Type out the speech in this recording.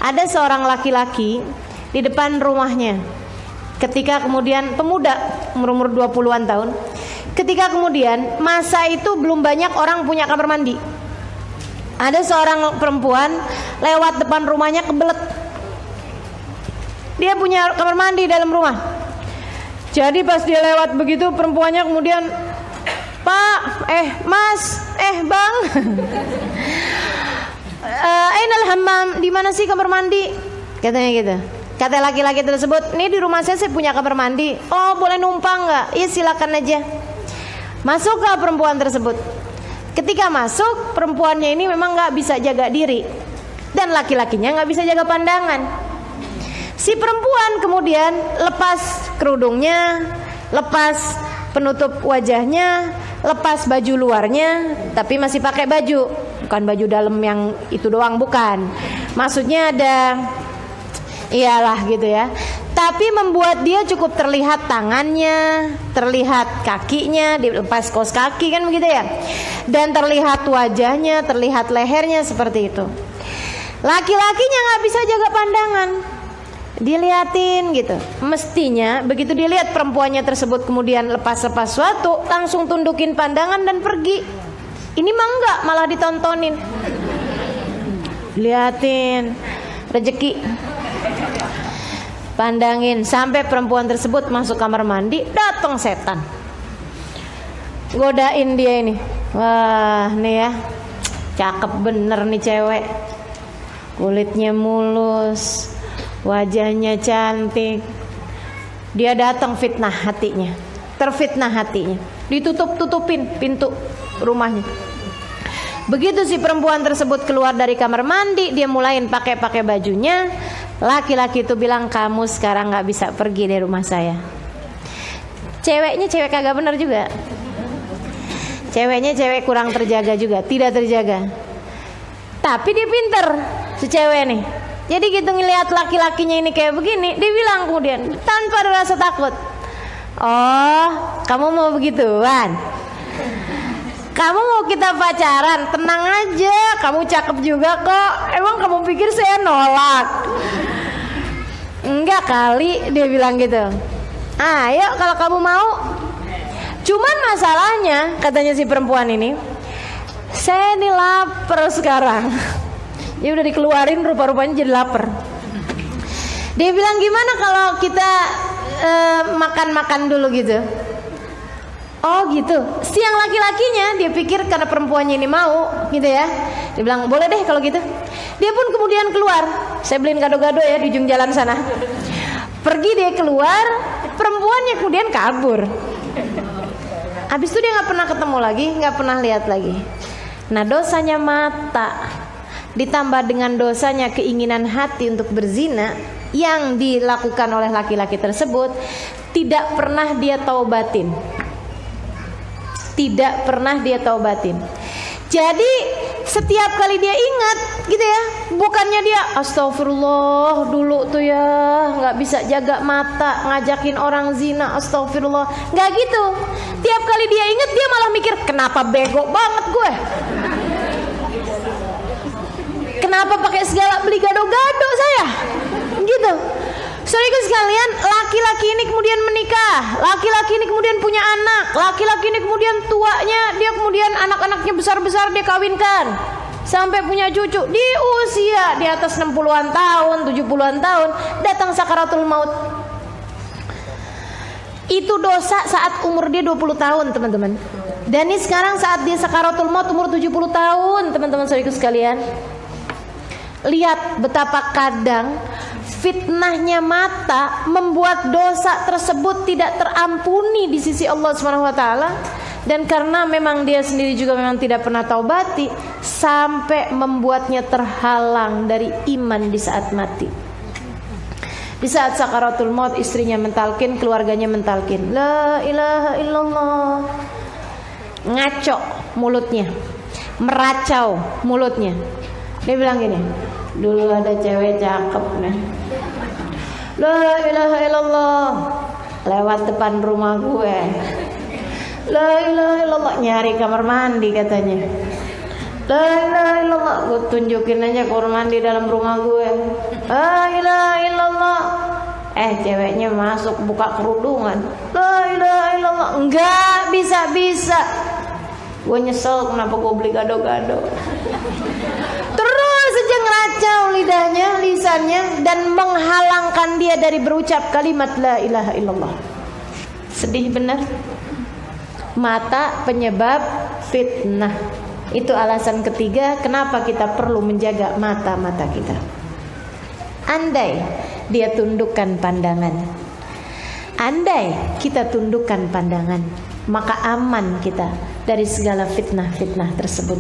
Ada seorang laki-laki di depan rumahnya. Ketika kemudian pemuda umur 20-an tahun. Ketika kemudian masa itu belum banyak orang punya kamar mandi. Ada seorang perempuan lewat depan rumahnya kebelet. Dia punya kamar mandi dalam rumah. Jadi pas dia lewat begitu, perempuannya kemudian, "Pak, Mas, Bang, ainal hammam, di mana sih kamar mandi?" Katanya gitu. Kata laki-laki tersebut, "Nih di rumah saya punya kamar mandi." "Oh, boleh numpang nggak?" "Iya, silakan aja." Masuk ke perempuan tersebut. Ketika masuk, perempuannya ini memang nggak bisa jaga diri dan laki-lakinya nggak bisa jaga pandangan. Si perempuan kemudian lepas kerudungnya, lepas penutup wajahnya, lepas baju luarnya, tapi masih pakai baju, bukan baju dalam yang itu doang, bukan. Maksudnya ada, iyalah gitu ya. Tapi membuat dia cukup terlihat tangannya, terlihat kakinya, dilepas kaos kaki kan begitu ya. Dan terlihat wajahnya, terlihat lehernya seperti itu. Laki-lakinya nggak bisa jaga pandangan. Diliatin gitu. Mestinya begitu dilihat perempuannya tersebut kemudian lepas-lepas suatu, langsung tundukin pandangan dan pergi. Ini mah enggak, malah ditontonin. Liatin rezeki. Pandangin sampai perempuan tersebut masuk kamar mandi, datang setan. Godain dia ini. Wah, nih ya. Cakep bener nih cewek. Kulitnya mulus, wajahnya cantik. Dia datang fitnah hatinya. Terfitnah hatinya. Ditutup-tutupin pintu rumahnya. Begitu si perempuan tersebut keluar dari kamar mandi, dia mulain pakai bajunya. Laki-laki itu bilang, "Kamu sekarang gak bisa pergi dari rumah saya." Ceweknya cewek kagak bener juga. Ceweknya cewek kurang terjaga juga, tidak terjaga. Tapi dia pinter, si cewek nih. Jadi gitu ngelihat laki-lakinya ini kayak begini, dia bilang kemudian tanpa ada rasa takut, "Oh, kamu mau begituan? Kamu mau kita pacaran? Tenang aja, kamu cakep juga kok. Emang kamu pikir saya nolak?" "Enggak kali," dia bilang gitu. "Ayo kalau kamu mau. Cuman masalahnya," katanya si perempuan ini, "saya ini lapar sekarang." Ya udah dikeluarin, rupa-rupanya jadi lapar. Dia bilang, "Gimana kalau kita makan-makan dulu gitu?" "Oh gitu." Siang laki-lakinya dia pikir karena perempuannya ini mau gitu ya. Dia bilang, "Boleh deh kalau gitu." Dia pun kemudian keluar. Saya beliin gado-gado ya di ujung jalan sana. Pergi dia keluar, perempuannya kemudian kabur. Habis itu dia nggak pernah ketemu lagi, nggak pernah lihat lagi. Nah, dosanya mata ditambah dengan dosanya keinginan hati untuk berzina yang dilakukan oleh laki-laki tersebut, tidak pernah dia taubatin. Tidak pernah dia taubatin. Jadi setiap kali dia ingat gitu ya, bukannya dia astagfirullah dulu tuh ya nggak bisa jaga mata ngajakin orang zina, astagfirullah, nggak gitu. Tiap kali dia ingat dia malah mikir, kenapa bego banget gue, kenapa pakai segala beli gado-gado saya gitu. Saudaraku sekalian, laki-laki ini kemudian menikah, laki-laki ini kemudian punya anak, laki-laki ini kemudian tuanya, dia kemudian anak-anaknya besar-besar dia kawinkan sampai punya cucu di usia di atas 60-an tahun, 70-an tahun, datang sakaratul maut. Itu dosa saat umur dia 20 tahun, teman-teman. Dan ini sekarang saat dia sakaratul maut umur 70 tahun, teman-teman saudaraku sekalian. Lihat betapa kadang fitnahnya mata membuat dosa tersebut tidak terampuni di sisi Allah SWT. Dan karena memang dia sendiri juga memang tidak pernah taubati, sampai membuatnya terhalang dari iman di saat mati. Di saat sakaratul maut, istrinya mentalkin, keluarganya mentalkin, la ilaha illallah. Ngaco mulutnya, meracau mulutnya. Dia bilang gini, dulu ada cewek cakep nih, la ilaha illallah, lewat depan rumah gue, la ilaha illallah, nyari kamar mandi katanya. La ilaha illallah. Gue tunjukin aja kamar mandi dalam rumah gue. La ilaha illallah. Ceweknya masuk buka kerudungan. La ilaha illallah. Enggak bisa. Gue nyesel kenapa gue beli gado-gado. Terus saja ngeracau lidahnya, lisannya, dan menghalangkan dia dari berucap kalimat la ilaha illallah. Sedih benar. Mata penyebab fitnah. Itu alasan ketiga kenapa kita perlu menjaga mata-mata kita. Andai dia tundukkan pandangan, andai kita tundukkan pandangan, maka aman kita dari segala fitnah-fitnah tersebut.